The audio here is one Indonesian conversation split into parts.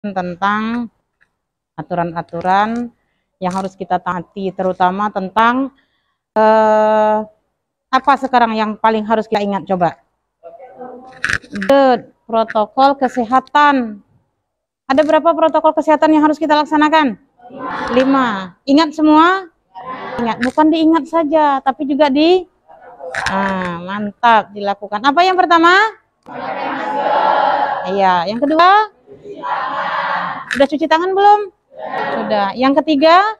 tentang aturan-aturan yang harus kita taati, terutama tentang apa sekarang yang paling harus kita ingat, coba? Protokol kesehatan. Ada berapa protokol kesehatan yang harus kita laksanakan? 5. Ingat semua? Ingat, bukan diingat saja, tapi juga mantap, dilakukan. Apa yang pertama? Iya, yang kedua? Sudah cuci tangan belum? Sudah. Yang ketiga?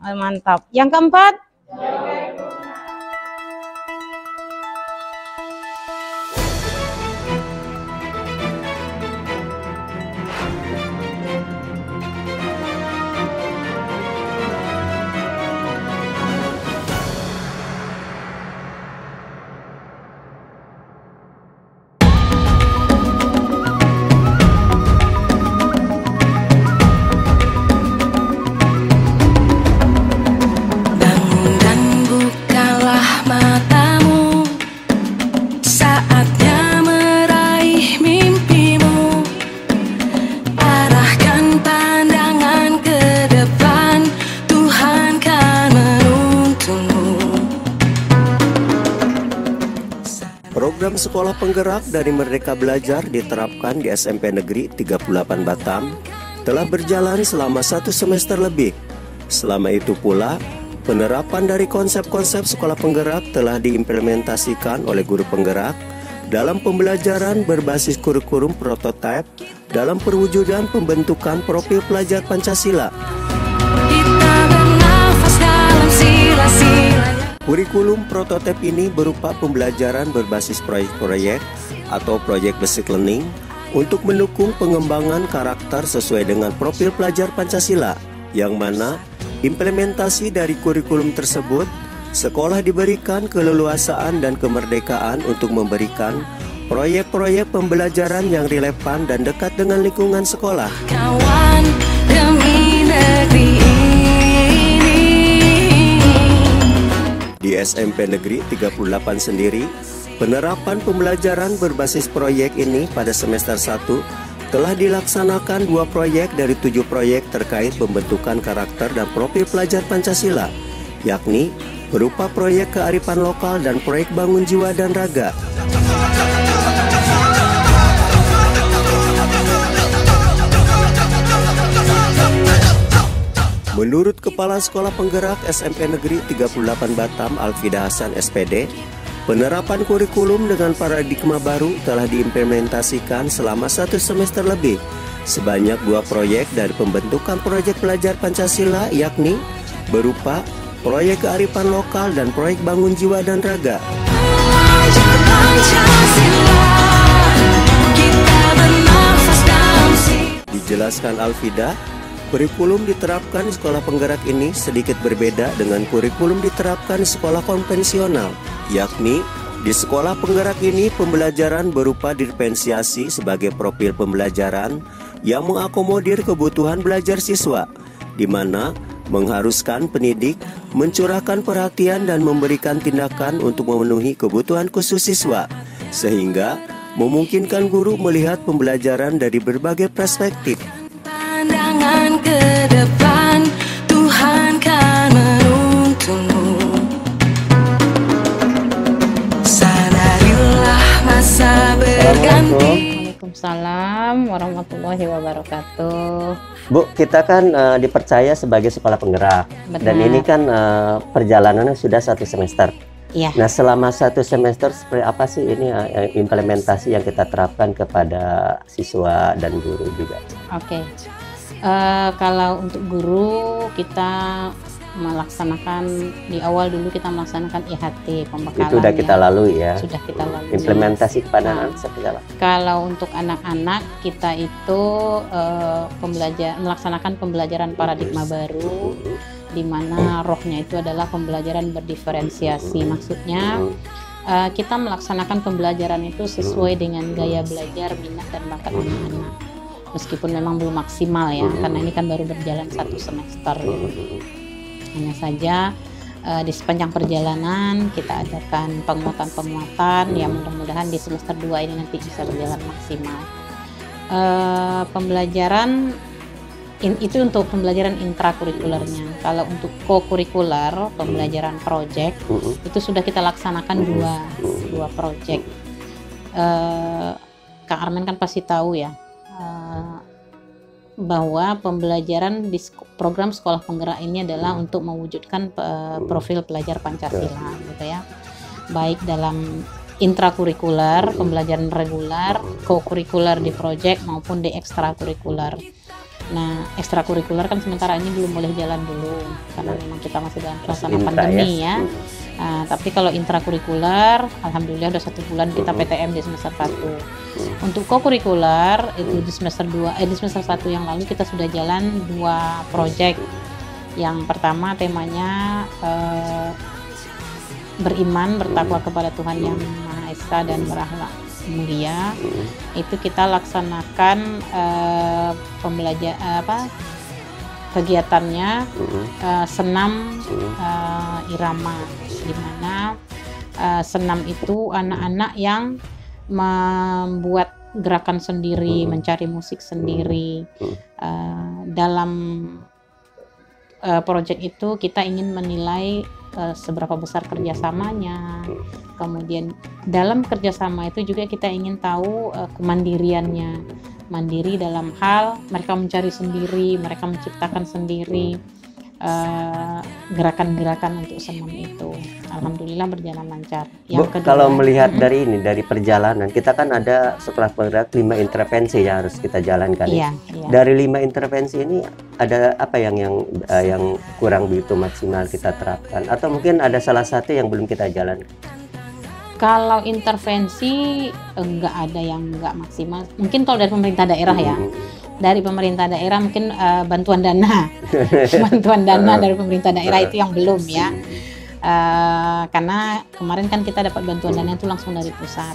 Mantap. Yang keempat? Program sekolah penggerak dari Merdeka Belajar diterapkan di SMP Negeri 38 Batam telah berjalan selama 1 semester lebih. Selama itu pula, penerapan dari konsep-konsep sekolah penggerak telah diimplementasikan oleh guru penggerak dalam pembelajaran berbasis kurikulum prototipe dalam perwujudan pembentukan profil pelajar Pancasila. Kurikulum prototipe ini berupa pembelajaran berbasis proyek-proyek atau project based learning untuk mendukung pengembangan karakter sesuai dengan profil pelajar Pancasila, yang mana implementasi dari kurikulum tersebut, sekolah diberikan keleluasaan dan kemerdekaan untuk memberikan proyek-proyek pembelajaran yang relevan dan dekat dengan lingkungan sekolah. Kawan demi negeri. Di SMP Negeri 38 sendiri, penerapan pembelajaran berbasis proyek ini pada semester 1 telah dilaksanakan 2 proyek dari 7 proyek terkait pembentukan karakter dan profil pelajar Pancasila, yakni berupa proyek kearifan lokal dan proyek bangun jiwa dan raga. Menurut Kepala Sekolah Penggerak SMP Negeri 38 Batam Alfida Hasan SPD, penerapan kurikulum dengan paradigma baru telah diimplementasikan selama 1 semester lebih, sebanyak 2 proyek dari pembentukan proyek pelajar Pancasila, yakni berupa proyek kearifan lokal dan proyek bangun jiwa dan raga. Dijelaskan Alfida, kurikulum diterapkan di sekolah penggerak ini sedikit berbeda dengan kurikulum diterapkan di sekolah konvensional, yakni di sekolah penggerak ini pembelajaran berupa diferensiasi sebagai profil pembelajaran yang mengakomodir kebutuhan belajar siswa, di mana mengharuskan pendidik mencurahkan perhatian dan memberikan tindakan untuk memenuhi kebutuhan khusus siswa, sehingga memungkinkan guru melihat pembelajaran dari berbagai perspektif. Pandangan ke depan, Tuhan kan menuntunmu. Sadarilah masa berganti. Waalaikumsalam warahmatullahi wabarakatuh. Bu, kita kan dipercaya sebagai sekolah penggerak. Benar. Dan ini kan perjalanannya sudah 1 semester. Iya. Nah, selama 1 semester seperti apa sih ini implementasi yang kita terapkan kepada siswa dan guru juga? Oke. Kalau untuk guru, kita melaksanakan di awal dulu kita melaksanakan IHT pembekalan. Itu sudah kita lalui ya. Sudah kita lalui. Implementasi kepada anak seperti apa? Kalau untuk anak-anak kita itu melaksanakan pembelajaran paradigma baru, di mana rohnya itu adalah pembelajaran berdiferensiasi. Maksudnya kita melaksanakan pembelajaran itu sesuai dengan gaya belajar, minat dan bakat anak-anak. Meskipun memang belum maksimal ya, karena ini kan baru berjalan 1 semester. Hanya saja di sepanjang perjalanan kita adakan penguatan-penguatan yang mudah-mudahan di semester 2 ini nanti bisa berjalan maksimal. pembelajaran itu untuk pembelajaran intrakurikulernya. Kalau untuk kokurikuler, pembelajaran project, itu sudah kita laksanakan dua project. Kang Arman kan pasti tahu ya, bahwa pembelajaran di program sekolah penggerak ini adalah untuk mewujudkan profil pelajar Pancasila, gitu ya. Baik dalam intrakurikuler, pembelajaran reguler, kokurikuler di project maupun di ekstrakurikuler. Nah, ekstrakurikuler kan sementara ini belum boleh jalan dulu karena memang kita masih dalam suasana pandemi ya. Tapi kalau intrakurikuler, alhamdulillah udah 1 bulan kita PTM di semester 1. Untuk kokurikuler itu di semester 2, di semester 1 yang lalu kita sudah jalan 2 project. Yang pertama temanya beriman, bertakwa kepada Tuhan Yang Maha Esa dan berakhlak mulia. Itu kita laksanakan kegiatannya senam irama, di mana senam itu anak-anak yang membuat gerakan sendiri, mencari musik sendiri. Dalam proyek itu kita ingin menilai seberapa besar kerjasamanya. Kemudian dalam kerjasama itu juga kita ingin tahu kemandiriannya. Mandiri dalam hal mereka mencari sendiri, mereka menciptakan sendiri gerakan-gerakan untuk senam itu. Alhamdulillah berjalan lancar. Yang kedua, kalau melihat dari perjalanan, kita kan ada sekolah penggerak 5 intervensi yang harus kita jalankan. Iya. Dari 5 intervensi ini ada apa yang kurang begitu maksimal kita terapkan, atau mungkin ada salah satu yang belum kita jalankan? Kalau intervensi enggak ada yang enggak maksimal. Mungkin kalau dari pemerintah daerah ya. Dari pemerintah daerah mungkin bantuan dana. Bantuan dana dari pemerintah daerah itu yang belum ya. Karena kemarin kan kita dapat bantuan dana itu langsung dari pusat.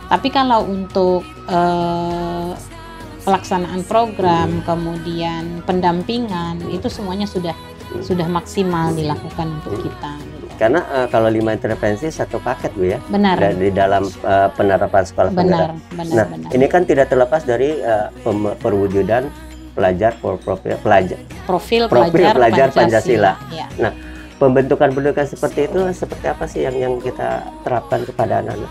Tapi kalau untuk pelaksanaan program, kemudian pendampingan, itu semuanya sudah maksimal dilakukan untuk kita. Karena kalau 5 intervensi satu paket Bu ya. Benar. Di dalam penerapan sekolah penggerak. Benar. Ini kan tidak terlepas dari perwujudan profil pelajar Pancasila. Ya. Nah, pembentukan seperti itu seperti apa sih yang kita terapkan kepada anak-anak?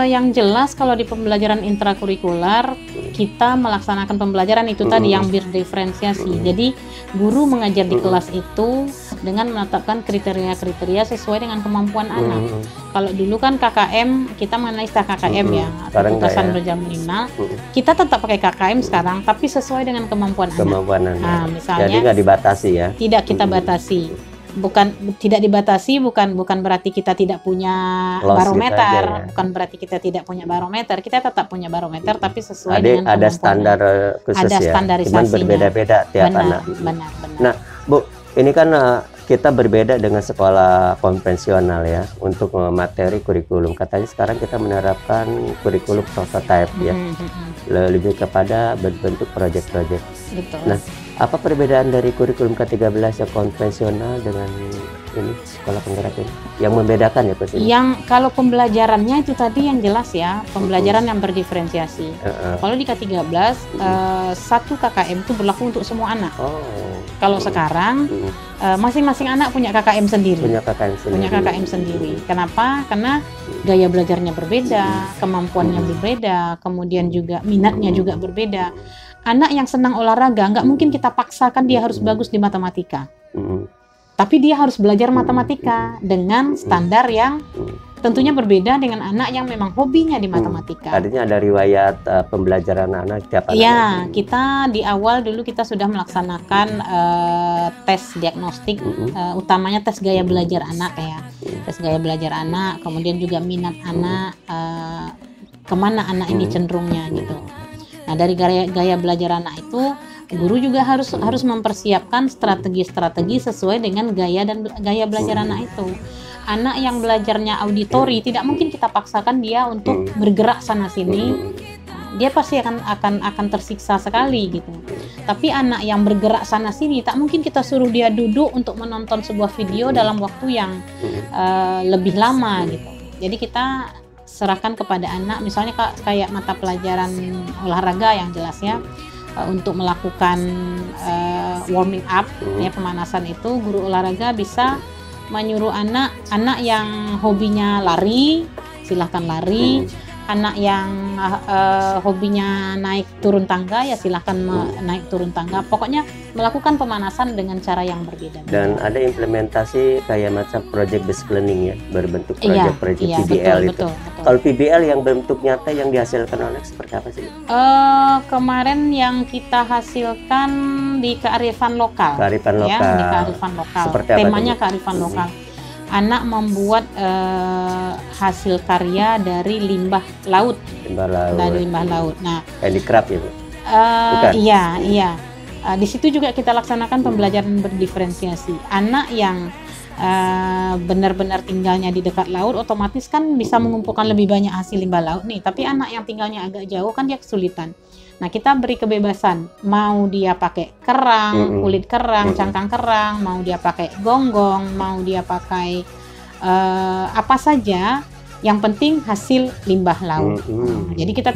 Yang jelas kalau di pembelajaran intrakurikuler kita melaksanakan pembelajaran itu tadi yang berdiferensiasi. Jadi guru mengajar di kelas itu dengan menetapkan kriteria-kriteria sesuai dengan kemampuan anak. Kalau dulu kan KKM, kita mengenai istilah KKM ya, keputusan berjam minimal. Kita tetap pakai KKM sekarang, tapi sesuai dengan kemampuan anak. Nah, misalnya, jadi nggak dibatasi ya? Tidak kita batasi. Tidak dibatasi, bukan berarti kita tidak punya barometer, ya. Bukan berarti kita tidak punya barometer. Kita tetap punya barometer, tapi sesuai dengan kemampuan. Ada standar khusus ada ya. standarisasinya. Cuman berbeda-beda tiap anak. Benar. Nah, Bu, ini kan kita berbeda dengan sekolah konvensional ya untuk materi kurikulum. Katanya sekarang kita menerapkan kurikulum prototype ya, lebih kepada bentuk proyek-proyek. Betul. Nah, apa perbedaan dari kurikulum ke-13 yang konvensional dengan ini sekolah penggerak ini? Yang membedakan ya Pak? Yang kalau pembelajarannya itu tadi yang jelas ya, pembelajaran yang berdiferensiasi. Kalau di K13 satu KKM itu berlaku untuk semua anak. Kalau sekarang masing-masing anak punya KKM sendiri. Punya KKM sendiri. Kenapa? Karena gaya belajarnya berbeda, kemampuannya berbeda, kemudian juga minatnya juga berbeda. Anak yang senang olahraga, nggak mungkin kita paksakan dia harus bagus di matematika. Tapi dia harus belajar matematika dengan standar yang tentunya berbeda dengan anak yang memang hobinya di matematika. Artinya ada riwayat pembelajaran anak tiap anak. Ya, kita di awal dulu kita sudah melaksanakan tes diagnostik, utamanya tes gaya belajar anak ya. Tes gaya belajar anak, kemudian juga minat anak, kemana anak ini cenderungnya gitu. Nah, dari gaya belajar anak itu, guru juga harus mempersiapkan strategi-strategi sesuai dengan gaya belajar anak itu. Anak yang belajarnya auditori, tidak mungkin kita paksakan dia untuk bergerak sana sini. Dia pasti akan tersiksa sekali gitu. Tapi anak yang bergerak sana sini, tak mungkin kita suruh dia duduk untuk menonton sebuah video dalam waktu yang lebih lama gitu. Jadi kita serahkan kepada anak, misalnya kayak mata pelajaran olahraga yang jelas ya, untuk melakukan warming up ya, pemanasan itu guru olahraga bisa menyuruh anak yang hobinya lari silahkan lari, anak yang hobinya naik turun tangga ya silahkan naik turun tangga, pokoknya melakukan pemanasan dengan cara yang berbeda. Dan ada implementasi kayak macam project based learning ya, berbentuk project PBL itu. Betul. Kalau PBL yang bentuk nyata yang dihasilkan oleh seperti apa sih? Kemarin yang kita hasilkan di kearifan lokal. Kearifan lokal. Ya, di kearifan lokal. Seperti apa temanya itu? Kearifan lokal. Anak membuat hasil karya dari limbah laut. Dari limbah laut. Nah, handicraft ya, Bu? Iya. Di situ juga kita laksanakan pembelajaran berdiferensiasi. Anak yang benar-benar tinggalnya di dekat laut otomatis kan bisa mengumpulkan lebih banyak hasil limbah laut nih. Tapi anak yang tinggalnya agak jauh kan dia kesulitan. Nah, kita beri kebebasan, mau dia pakai kerang, kulit kerang, cangkang kerang, mau dia pakai gonggong, mau dia pakai apa saja, yang penting hasil limbah laut. Jadi kita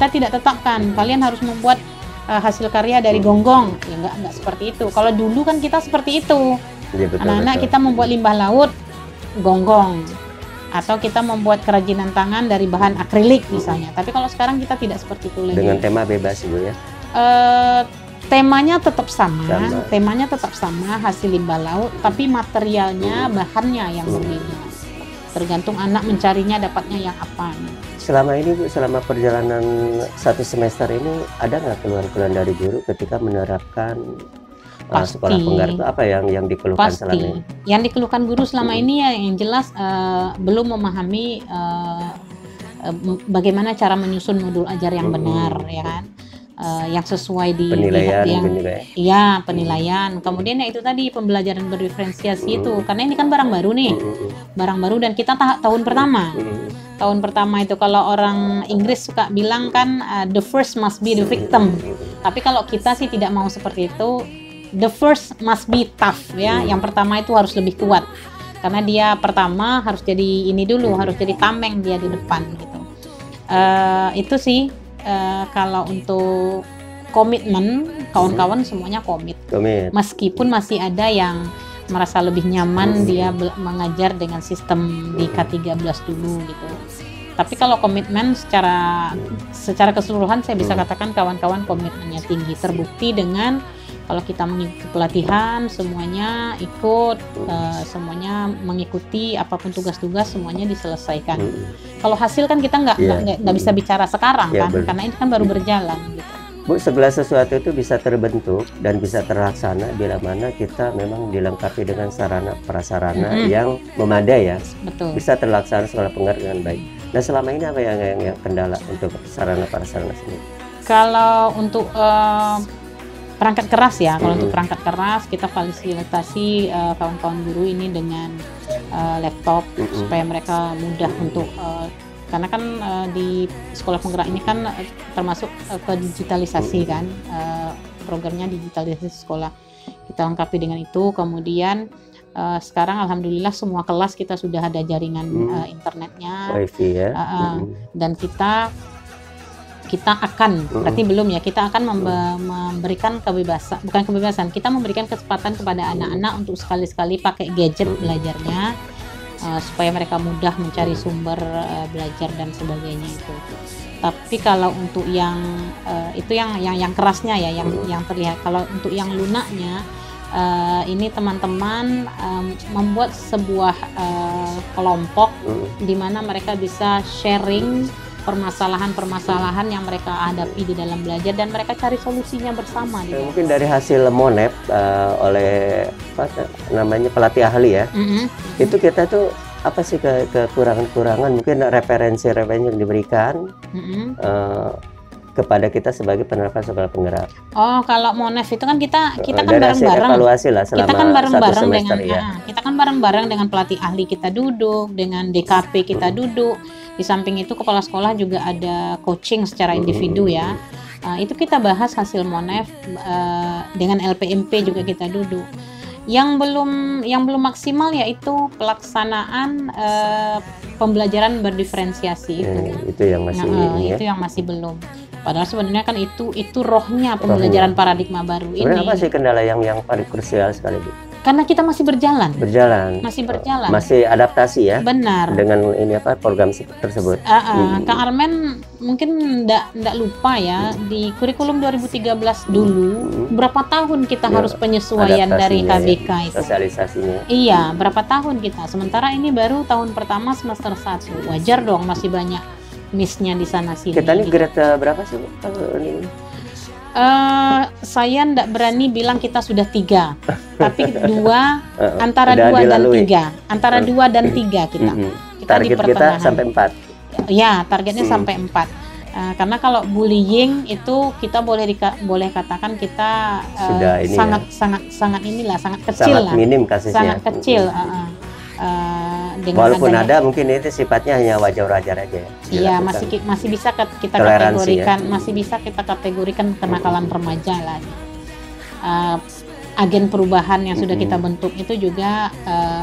tidak tetapkan, kalian harus membuat hasil karya dari gonggong, ya enggak seperti itu. Kalau dulu kan kita seperti itu, anak-anak kita membuat limbah laut, gonggong. Atau kita membuat kerajinan tangan dari bahan akrilik misalnya. Tapi kalau sekarang kita tidak seperti itu lagi. Dengan tema bebas, Bu ya? Temanya tetap sama. Temanya tetap sama, hasil limbah laut, tapi materialnya, bahannya yang berbeda. Tergantung anak mencarinya dapatnya yang apa. Selama ini, Bu, selama perjalanan 1 semester ini, ada nggak keluhan-keluhan dari guru ketika menerapkan sekolah penggerak itu, apa yang dikeluhkan selama ini? Yang dikeluhkan guru selama ini ya yang jelas belum memahami bagaimana cara menyusun modul ajar yang benar, ya kan? Yang sesuai di penilaian. Kemudian ya itu tadi pembelajaran berdiferensiasi itu, karena ini kan barang baru nih, barang baru dan kita tahun pertama. Tahun pertama itu kalau orang Inggris suka bilang kan the first must be the victim. Tapi kalau kita sih tidak mau seperti itu. The first must be tough ya. Yang pertama itu harus lebih kuat. Karena dia pertama harus jadi ini dulu, harus jadi tameng dia di depan gitu. Itu sih kalau untuk komitmen, kawan-kawan semuanya komit. Meskipun masih ada yang merasa lebih nyaman dia mengajar dengan sistem di K13 dulu gitu. Tapi kalau komitmen secara keseluruhan saya bisa katakan kawan-kawan komitmennya tinggi, terbukti dengan kalau kita mengikuti pelatihan, semuanya ikut, semuanya mengikuti apapun tugas-tugas, semuanya diselesaikan. Kalau hasil kan kita nggak bisa bicara sekarang kan, karena ini kan baru berjalan. Gitu. Bu, segala sesuatu itu bisa terbentuk dan bisa terlaksana bila mana kita memang dilengkapi dengan sarana prasarana yang memadai ya. Betul. Bisa terlaksana sekolah penggerak dengan baik. Nah, selama ini apa yang kendala untuk sarana prasarana sendiri? Kalau untuk perangkat keras ya, kalau untuk perangkat keras kita fasilitasi kawan-kawan guru ini dengan laptop supaya mereka mudah untuk karena kan di sekolah penggerak ini kan termasuk ke digitalisasi kan, programnya digitalisasi sekolah, kita lengkapi dengan itu. Kemudian sekarang alhamdulillah semua kelas kita sudah ada jaringan internetnya, wifi ya, dan kita akan, berarti belum ya, kita akan memberikan kita memberikan kesempatan kepada anak-anak untuk sekali-sekali pakai gadget belajarnya, supaya mereka mudah mencari sumber belajar dan sebagainya itu. Tapi kalau untuk yang itu yang kerasnya ya, yang terlihat. Kalau untuk yang lunaknya, ini teman-teman membuat sebuah kelompok di mana mereka bisa sharing permasalahan-permasalahan yang mereka hadapi di dalam belajar dan mereka cari solusinya bersama. Mungkin dari hasil MONEP oleh namanya pelatih ahli ya, itu kita tuh apa sih kekurangan-kurangan, mungkin referensi yang diberikan kepada kita sebagai penerapkan sekolah penggerak. Oh, kalau MONEF itu kan kita kan dari bareng-bareng. Evaluasi lah selama kita kan bareng-bareng dengan ya. Kita kan bareng-bareng dengan pelatih ahli kita duduk, dengan DKP kita duduk. Di samping itu kepala sekolah juga ada coaching secara individu ya. Itu kita bahas hasil MONEF, dengan LPMP juga kita duduk. Yang belum maksimal yaitu pelaksanaan pembelajaran berdiferensiasi itu yang masih ini ya. Itu yang masih belum. Padahal sebenarnya kan itu rohnya pembelajaran paradigma baru ini. Sebenarnya apa sih kendala yang paling krusial sekali, Bu? Karena kita masih berjalan. Masih berjalan. Masih adaptasi ya. Benar. Dengan ini program tersebut. Kang Armen mungkin ndak lupa ya, di kurikulum 2013 dulu berapa tahun kita harus penyesuaian dari KBK itu. Sosialisasinya. Iya, berapa tahun kita. Sementara ini baru tahun pertama semester 1. Wajar dong masih banyak miss-nya di sana sini. Kita ini grade berapa sih, Bu? Saya ndak berani bilang kita sudah 3, tapi antara 2 dan 3, antara 2 dan 3 kita. Target kita sampai 4. Ya, targetnya sampai 4. Karena kalau bullying itu kita boleh katakan kita sangat inilah, sangat kecil sangat lah, minim kasusnya. Sangat kecil. Walaupun ada mungkin itu sifatnya hanya wajar-wajar aja. Iya, masih bisa kita kategorikan, masih bisa kita kategorikan kenakalan remaja lah. Agen perubahan yang sudah kita bentuk itu juga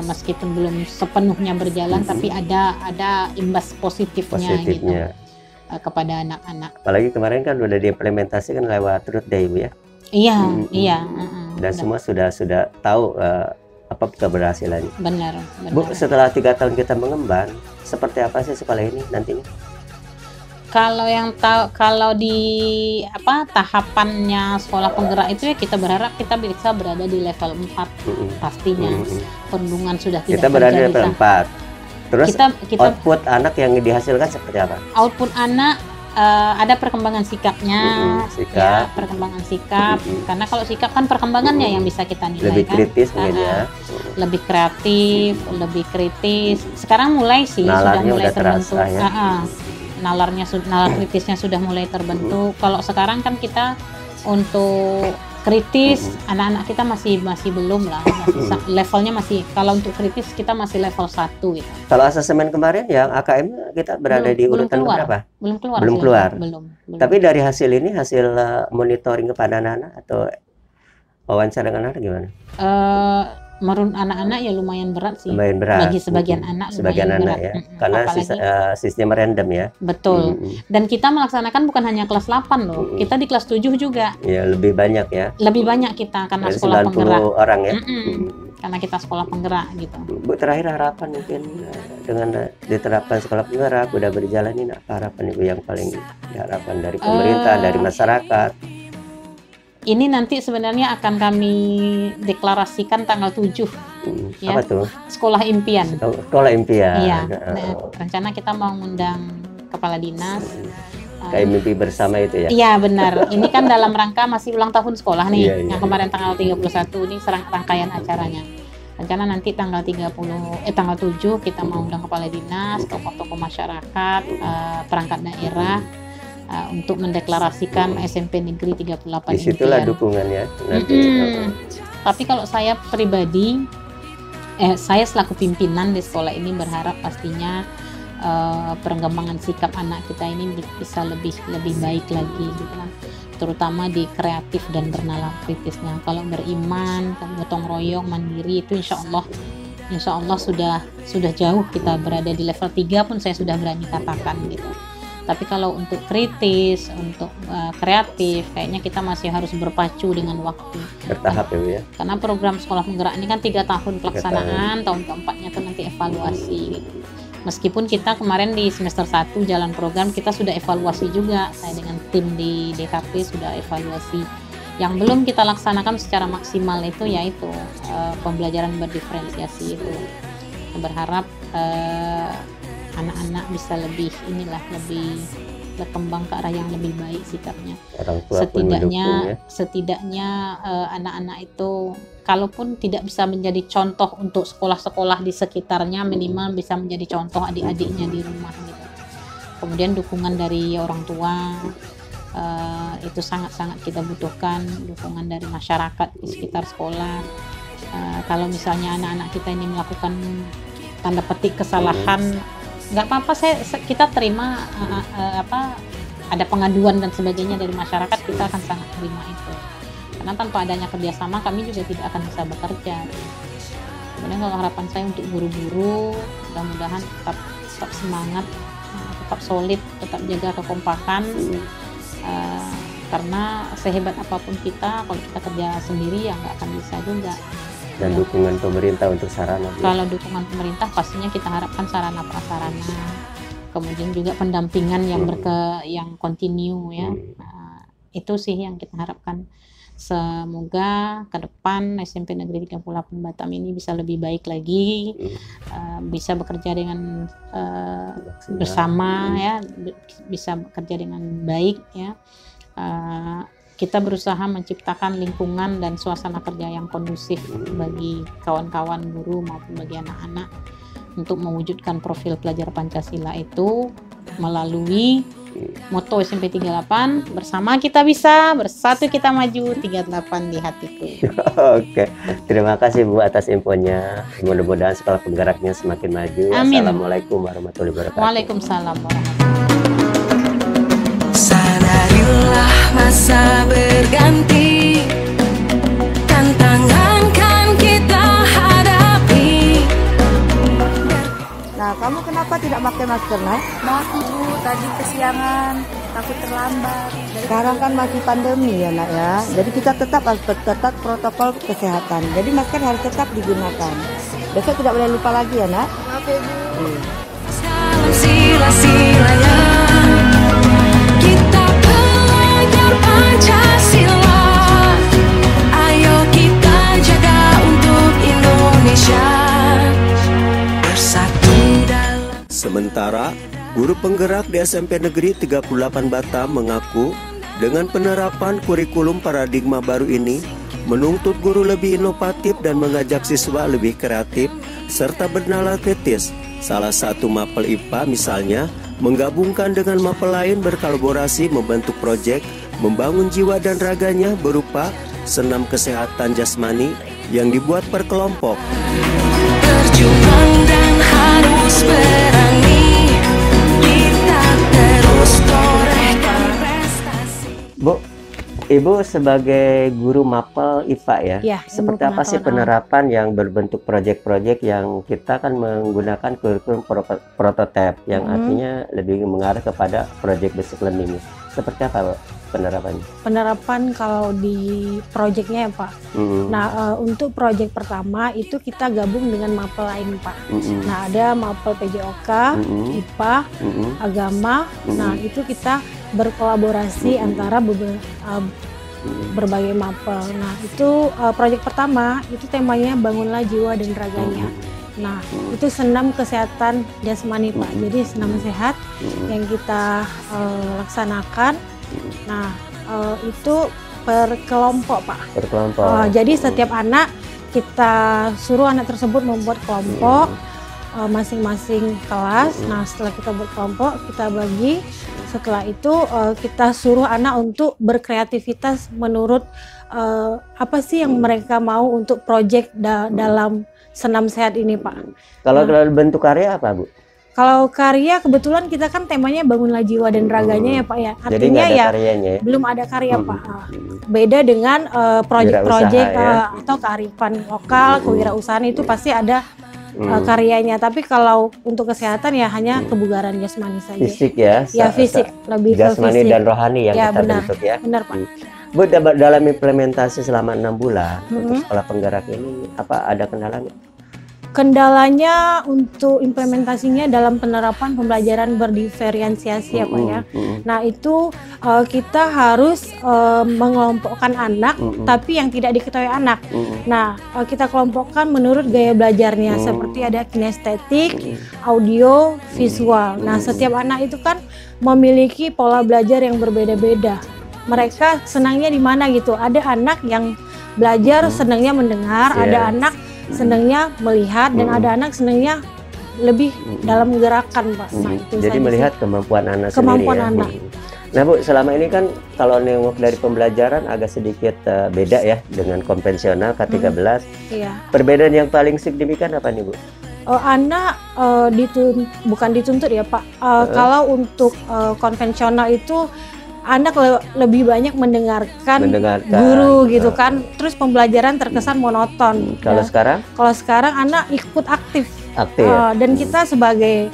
meskipun belum sepenuhnya berjalan, tapi ada imbas positifnya. Gitu kepada anak-anak. Apalagi kemarin kan udah diimplementasikan lewat Truth Day, Bu ya. Iya. Dan semua sudah tahu apa keberhasilannya. Benar. Bu, setelah 3 tahun kita mengembang, seperti apa sih sekolah ini nantinya? Kalau di tahapannya sekolah penggerak itu ya kita berharap kita bisa berada di level 4 pastinya. Perundungan sudah tidak terjadi. Kita berada di level 4. Terus kita output anak yang dihasilkan seperti apa? Output anak ada perkembangan sikapnya, ya, perkembangan sikap. Karena kalau sikap kan perkembangannya yang bisa kita nilai. Lebih kritis mungkin ya. Lebih kreatif, lebih kritis. Sekarang mulai sih sudah mulai terbentuk. Nalar kritisnya sudah mulai terbentuk. Kalau sekarang kan kita untuk kritis, anak-anak kita masih belum lah, levelnya masih, kalau untuk kritis kita masih level 1 gitu. Kalau asesmen kemarin yang AKM kita berada di urutan berapa? Belum keluar. Tapi dari hasil ini, hasil monitoring kepada anak-anak atau wawancara dengan anak gimana? Menurut anak-anak ya lumayan berat sih. Lumayan berat. Bagi sebagian anak berat. Ya. Karena sistem random ya. Betul. Dan kita melaksanakan bukan hanya kelas 8 loh. Kita di kelas 7 juga. Ya, lebih banyak ya. Lebih banyak kita karena sekolah 90 penggerak. orang ya. Karena kita sekolah penggerak gitu. Bu, terakhir harapan mungkin dengan diterapkan sekolah penggerak udah berjalan ini, apa harapan Ibu yang paling diharapkan dari pemerintah, dari masyarakat? Ini nanti sebenarnya akan kami deklarasikan tanggal 7. Ya. Apa tuh? Sekolah impian. Sekolah impian. Iya. Rencana kita mau mengundang kepala dinas. Kayak mimpi bersama itu ya? Iya benar. Ini kan dalam rangka masih ulang tahun sekolah nih. Yang kemarin tanggal 31 ini rangkaian acaranya. Rencana nanti tanggal 7 kita mau undang kepala dinas, tokoh-tokoh masyarakat, perangkat daerah. Untuk mendeklarasikan SMP Negeri 38 disitulah dukungannya nanti. Tapi kalau saya pribadi, saya selaku pimpinan di sekolah ini berharap pastinya pengembangan sikap anak kita ini bisa lebih baik lagi gitu kan, terutama di kreatif dan bernalar kritisnya. Kalau beriman, gotong royong, mandiri itu insya Allah sudah jauh kita berada di level 3 pun saya sudah berani katakan gitu. Tapi kalau untuk kritis, untuk kreatif, kayaknya kita masih harus berpacu dengan waktu. Bertahap ya. Karena program sekolah penggerak ini kan 3 tahun pelaksanaan, tahun keempatnya itu nanti evaluasi. Gitu. Meskipun kita kemarin di semester 1 jalan program, kita sudah evaluasi juga. Saya dengan tim di DKP sudah evaluasi. Yang belum kita laksanakan secara maksimal itu yaitu pembelajaran berdiferensiasi itu. Berharap anak-anak bisa lebih berkembang ke arah yang lebih baik sikapnya. Setidaknya anak-anak itu kalaupun tidak bisa menjadi contoh untuk sekolah-sekolah di sekitarnya, minimal bisa menjadi contoh adik-adiknya di rumah gitu. Kemudian dukungan dari orang tua itu sangat-sangat kita butuhkan, dukungan dari masyarakat di sekitar sekolah. Kalau misalnya anak-anak kita ini melakukan tanda petik kesalahan, nggak apa-apa, kita terima ada pengaduan dan sebagainya dari masyarakat, kita akan sangat terima itu. Karena tanpa adanya kerjasama kami juga tidak akan bisa bekerja. Kemudian kalau harapan saya untuk guru-guru, mudah-mudahan tetap semangat, tetap solid, tetap jaga kekompakan. Karena sehebat apapun kita, kalau kita kerja sendiri ya nggak akan bisa juga. Dan dukungan pemerintah untuk sarana. Kalau dukungan pemerintah pastinya kita harapkan sarana prasarana, kemudian juga pendampingan yang yang kontinu ya. Itu sih yang kita harapkan. Semoga ke depan SMP Negeri 38 Batam ini bisa lebih baik lagi, bisa bekerja dengan bersama ya, bisa bekerja dengan baik ya. Kita berusaha menciptakan lingkungan dan suasana kerja yang kondusif bagi kawan-kawan guru maupun bagi anak-anak untuk mewujudkan profil pelajar Pancasila itu melalui moto SMP 38, bersama kita bisa, bersatu kita maju, 38 di hatiku. Oke, terima kasih Bu atas infonya. Mudah-mudahan sekolah penggeraknya semakin maju. Amin. Assalamualaikum warahmatullahi wabarakatuh. Waalaikumsalam warahmatullahi wabarakatuh. Sadarilah masa berganti, tantangan kan kita hadapi. Nah, kamu kenapa tidak pakai masker, Nak? Maaf Ibu, tadi kesiangan, takut terlambat. Sekarang kan masih pandemi ya, Nak ya. Jadi kita tetap harus ketat protokol kesehatan. Jadi masker harus tetap digunakan. Besok tidak boleh lupa lagi ya, Nak. Maaf ya Bu. Salam sila-silanya, kita pelajar Pancasila. Ayo kita jaga untuk Indonesia, bersatu dalam. Sementara, guru penggerak di SMP Negeri 38 Batam mengaku dengan penerapan kurikulum paradigma baru ini menuntut guru lebih inovatif dan mengajak siswa lebih kreatif serta bernalar kritis. Salah satu mapel IPA misalnya menggabungkan dengan mapel lain berkolaborasi membentuk proyek membangun jiwa dan raganya berupa senam kesehatan jasmani yang dibuat per kelompok. Berjuang dan harus berani, kita terus torehkan prestasi. Bu, Ibu sebagai guru mapel IPA ya, Ya, seperti apa sih penerapan yang berbentuk proyek-proyek yang kita kan menggunakan kurikulum prototipe yang artinya lebih mengarah kepada proyek basic learning. Seperti apa penerapannya? Penerapan kalau di proyeknya ya Pak. Nah untuk proyek pertama itu kita gabung dengan mapel lain Pak. Nah ada mapel PJOK, IPA, agama. Nah itu kita berkolaborasi antara berbagai mapel. Nah itu proyek pertama itu temanya bangunlah jiwa dan raganya. Nah itu senam kesehatan jasmani Pak. Jadi senam sehat yang kita laksanakan. Nah itu per kelompok Pak. Per kelompok. Jadi setiap anak kita suruh anak tersebut membuat kelompok masing-masing kelas. Nah setelah kita buat kelompok kita bagi. Setelah itu kita suruh anak untuk berkreativitas menurut apa sih yang mereka mau untuk proyek dalam senam sehat ini Pak. Kalau bentuk karya apa Bu? Kalau karya kebetulan kita kan temanya bangunlah jiwa dan raganya ya Pak ya. Artinya jadi nggak ada ya karyanya, ya? belum ada karya Pak. Beda dengan proyek-proyek ya? Atau kearifan lokal, kewirausahaan itu pasti ada karyanya. Tapi kalau untuk kesehatan ya hanya kebugaran jasmani saja. Fisik ya? Ya fisik, lebih ke jasmani fisik. dan rohani yang Ya, kita benar. bentuk ya? Benar Pak. Bu, dalam implementasi selama 6 bulan untuk sekolah penggerak ini apa ada kendalanya? Kendalanya untuk implementasinya dalam penerapan pembelajaran berdiferensiasi ya Pak ya. Nah itu kita harus mengelompokkan anak tapi yang tidak diketahui anak. Nah kita kelompokkan menurut gaya belajarnya seperti ada kinestetik, audio, visual. Nah setiap anak itu kan memiliki pola belajar yang berbeda-beda. Mereka senangnya di mana gitu. Ada anak yang belajar senangnya mendengar, ada anak senangnya melihat, dan ada anak senangnya lebih dalam gerakan Pak. Nah, itu jadi saja melihat sih. kemampuan anak Kemampuan sendiri ya. anak. Nah Bu, selama ini kan kalau nengok dari pembelajaran agak sedikit beda ya dengan konvensional K13. Iya. Perbedaan yang paling signifikan apa nih Bu? Anak bukan dituntut ya Pak. Kalau untuk konvensional itu anak lebih banyak mendengarkan guru gitu kan, terus pembelajaran terkesan monoton. Kalau sekarang? Kalau sekarang anak ikut aktif. Dan Hmm. kita sebagai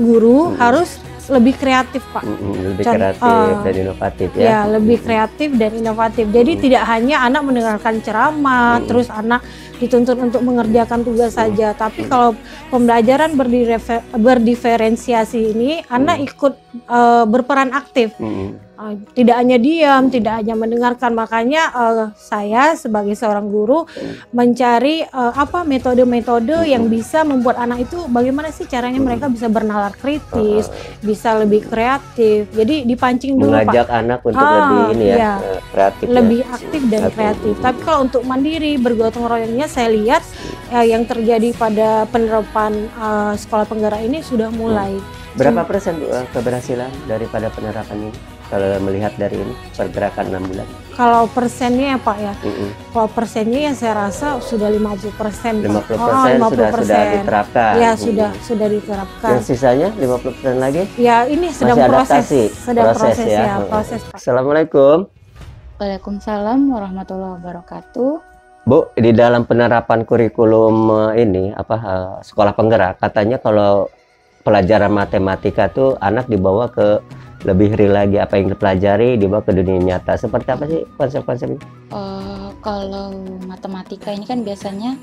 guru harus lebih kreatif, Pak. Lebih kreatif dan inovatif ya. Ya, lebih kreatif dan inovatif. Jadi tidak hanya anak mendengarkan ceramah, terus anak dituntut untuk mengerjakan tugas saja, tapi kalau pembelajaran berdiferensiasi ini, anak ikut berperan aktif. Tidak hanya diam, tidak hanya mendengarkan. Makanya saya sebagai seorang guru mencari metode-metode yang bisa membuat anak itu bagaimana sih caranya mereka bisa bernalar kritis, bisa lebih kreatif. Jadi dipancing dulu, mengajak Pak. anak untuk lebih kreatif, lebih aktif dan kreatif. Tapi kalau untuk mandiri bergotong royongnya, saya lihat yang terjadi pada penerapan sekolah penggerak ini sudah mulai. Berapa persen keberhasilan daripada penerapan ini? Kalau melihat dari ini pergerakan 6 bulan. Kalau persennya ya Pak ya, kalau persennya ya saya rasa sudah 50%. 50% sudah diterapkan. Ya sudah diterapkan. Yang sisanya 50% lagi? Ya ini sedang masih proses, adaptasi. proses Pak. Assalamualaikum. Waalaikumsalam warahmatullahi wabarakatuh. Bu, di dalam penerapan kurikulum ini sekolah penggerak, katanya kalau pelajaran matematika tuh anak dibawa ke lebih real lagi, apa yang dipelajari dibawa ke dunia nyata. Seperti apa sih konsep-konsepnya? Kalau matematika ini kan biasanya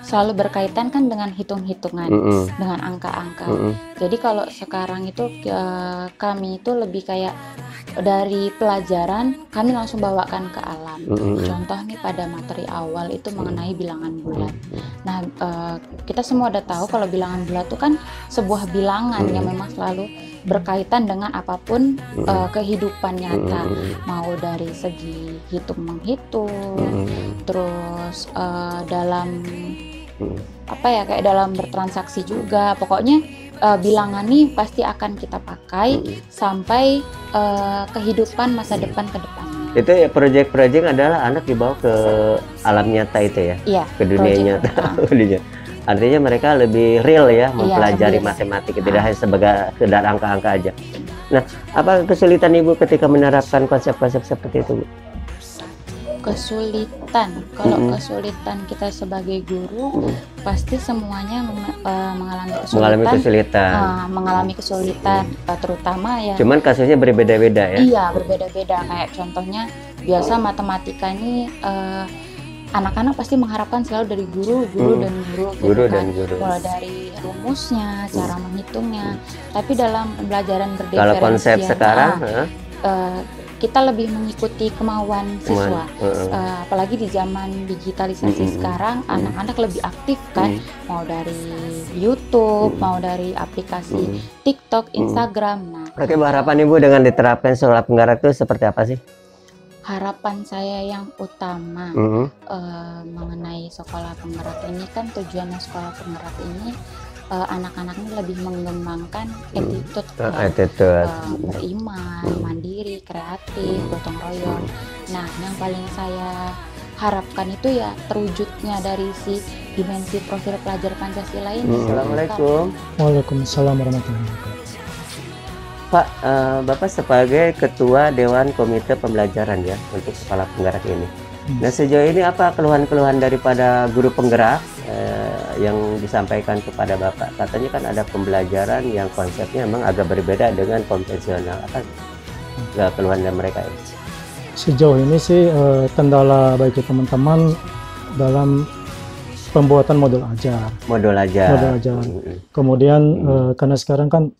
selalu berkaitan kan dengan hitung-hitungan, dengan angka-angka. Jadi kalau sekarang itu kami itu lebih kayak dari pelajaran kami langsung bawakan ke alam. Contoh nih pada materi awal itu mengenai bilangan bulat. Nah, kita semua udah tahu kalau bilangan bulat itu kan sebuah bilangan yang memang selalu berkaitan dengan apapun kehidupan nyata, mau dari segi hitung menghitung, terus dalam kayak dalam bertransaksi juga. Pokoknya bilangan nih pasti akan kita pakai sampai kehidupan masa depan ke depannya. Itu ya, proyek-proyek adalah anak dibawa ke alam nyata itu ya? Iya, ke dunia nyata. Artinya mereka lebih real ya mempelajari matematika, tidak hanya sekedar angka-angka aja. Nah, apa kesulitan Ibu ketika menerapkan konsep-konsep seperti itu, Bu? Kesulitan, kalau kesulitan kita sebagai guru pasti semuanya mengalami kesulitan, terutama ya. Cuman kasusnya berbeda-beda ya? Iya, berbeda-beda. Kayak contohnya biasa matematika ini anak-anak pasti mengharapkan selalu dari guru dan guru, mulai dari rumusnya, cara menghitungnya. Tapi dalam pembelajaran berdiferensiasi, kalau konsep sekarang kita lebih mengikuti kemauan siswa. Apalagi di zaman digitalisasi sekarang, anak-anak lebih aktif kan, mau dari YouTube, mau dari aplikasi TikTok, Instagram. Nah, oke, harapan Ibu dengan diterapkan sekolah penggerak itu seperti apa sih? Harapan saya yang utama mengenai sekolah penggerak ini kan tujuannya sekolah penggerak ini anak-anak ini lebih mengembangkan attitude, beriman, mandiri, kreatif, gotong royong. Nah, yang paling saya harapkan itu ya terwujudnya dari si dimensi profil pelajar Pancasila ini. Assalamualaikum. Waalaikumsalam warahmatullahi wabarakatuh. Pak, Bapak sebagai Ketua Dewan Komite Pembelajaran ya untuk sekolah penggerak ini. Nah, sejauh ini apa keluhan-keluhan daripada guru penggerak yang disampaikan kepada Bapak? Katanya kan ada pembelajaran yang konsepnya memang agak berbeda dengan konvensional. Apa keluhan dari mereka ini? Sejauh ini sih kendala bagi teman-teman dalam pembuatan modul ajar. Modul ajar. Kemudian karena sekarang kan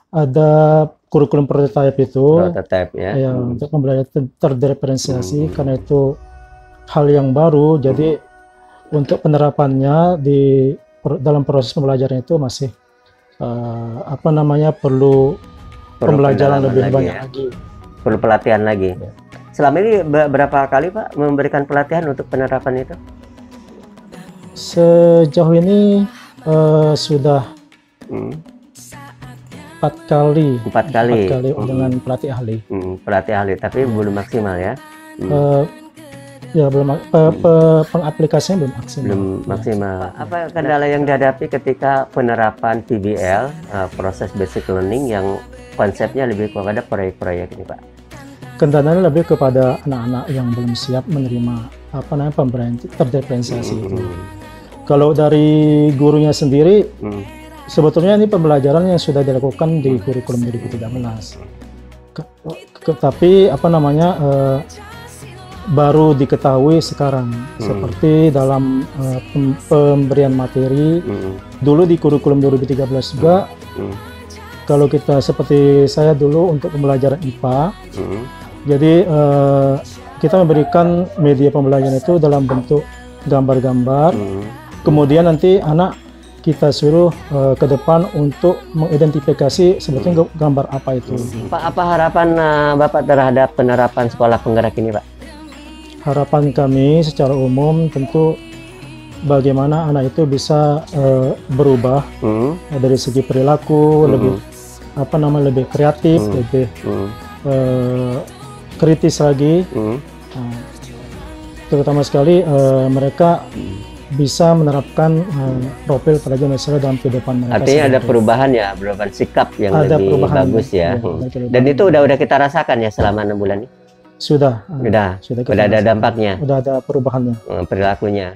ada kurikulum prototype itu, ya. Untuk pembelajaran terdiferensiasi, karena itu hal yang baru, jadi untuk penerapannya dalam proses pembelajaran itu masih perlu pembelajaran lebih banyak lagi. Perlu pelatihan lagi. Ya. Selama ini berapa kali Pak memberikan pelatihan untuk penerapan itu? Sejauh ini sudah 4 kali dengan pelatih ahli. Pelatih ahli, tapi belum maksimal ya. Ya belum pengaplikasinya belum maksimal. Belum maksimal. Apa kendala yang dihadapi ketika penerapan PBL, proses basic learning yang konsepnya lebih kepada proyek-proyek ini, Pak? Kendalanya lebih kepada anak-anak yang belum siap menerima pembelajaran terdiferensiasi itu. Kalau dari gurunya sendiri, sebetulnya ini pembelajaran yang sudah dilakukan di kurikulum 2013. Tapi baru diketahui sekarang, seperti dalam pemberian materi dulu di kurikulum 2013 juga. Kalau kita seperti saya dulu untuk pembelajaran IPA, jadi kita memberikan media pembelajaran itu dalam bentuk gambar-gambar, kemudian nanti anak kita suruh ke depan untuk mengidentifikasi sebetulnya gambar apa itu. Pak, apa harapan Bapak terhadap penerapan sekolah penggerak ini, Pak? Harapan kami secara umum tentu bagaimana anak itu bisa berubah dari segi perilaku, lebih kreatif, lebih kritis lagi. Terutama sekali mereka bisa menerapkan profil pelajar nasional dalam kehidupan mereka. Artinya ada perubahan ya, perubahan sikap yang ada lebih bagus ya. Dan itu udah kita rasakan ya selama 6 bulan ini? Sudah ada dampaknya. Udah ada perubahannya. Perilakunya.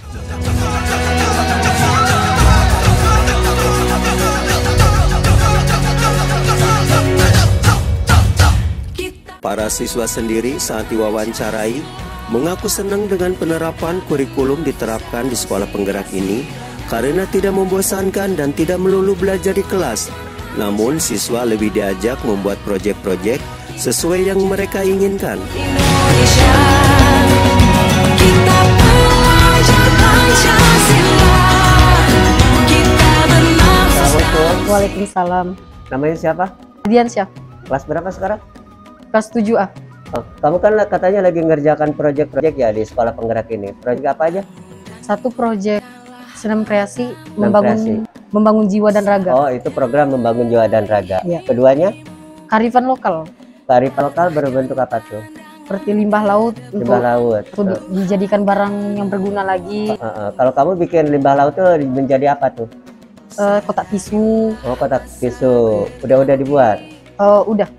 Para siswa sendiri saat diwawancarai mengaku senang dengan penerapan kurikulum diterapkan di sekolah penggerak ini karena tidak membosankan dan tidak melulu belajar di kelas. Namun siswa lebih diajak membuat proyek-proyek sesuai yang mereka inginkan. Indonesia, kita pelajar Pancasila, kita bernafas. Waalaikumsalam. Namanya siapa? Diansyah, Kelas berapa sekarang? kelas 7A. Kamu kan katanya lagi ngerjakan proyek-proyek ya di sekolah penggerak ini. Proyek apa aja? Satu proyek senam kreasi, Kreasi. membangun jiwa dan raga. Oh, itu program membangun jiwa dan raga. Iya. Keduanya, Karifan lokal, kearifan lokal berbentuk apa tuh? seperti limbah laut Limbah laut. untuk dijadikan barang yang berguna lagi. Kalau kamu bikin limbah laut tuh menjadi apa tuh? Kotak tisu, Oh, kotak tisu. Udah dibuat? Udah.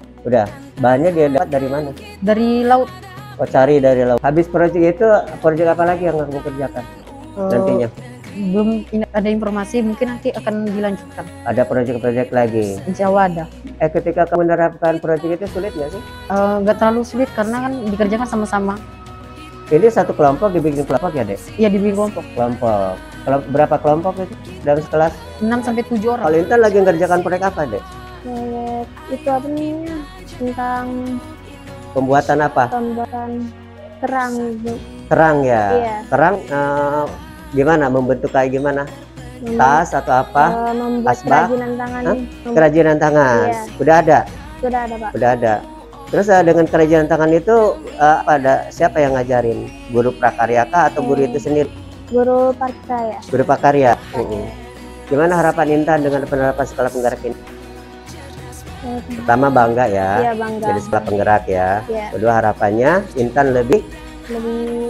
Bahannya dia dapat dari mana? dari laut. Oh, cari dari laut. Habis proyek itu, proyek apa lagi yang kamu kerjakan nantinya? Belum ada informasi, mungkin nanti akan dilanjutkan. Ada proyek-proyek lagi? Insya Allah ada. Ketika kamu menerapkan proyek itu sulit nggak sih? Nggak terlalu sulit karena kan dikerjakan sama-sama. Ini satu kelompok dibikin kelompok ya, Dek? Ya di kelompok. Kelompok. Berapa kelompok itu dalam kelas? 6-7 orang. Kalau Intan lagi ngerjakan proyek apa, Dek? Proyek itu apa namanya, tentang Pembuatan apa? pembuatan kerang. Kerang ya? Iya. Kerang gimana? Membentuk kayak gimana? Tas atau apa? Membuat Asbak? kerajinan tangan. Kerajinan tangan. Iya. Udah ada? Sudah ada, Pak. Udah ada. Terus dengan kerajinan tangan itu siapa yang ngajarin? Guru prakarya kah atau guru itu sendiri? Guru prakarya. Guru prakarya. Gimana harapan Intan dengan penerapan sekolah penggerak ini? Pertama bangga ya, Iya, bangga. jadi sekolah penggerak ya. Iya. Kedua harapannya Intan lebih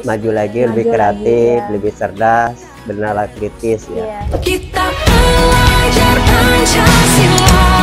maju lagi, lebih maju kreatif, lagi, ya. lebih cerdas, bernalar kritis ya. Iya. Kita pelajar Pancasila.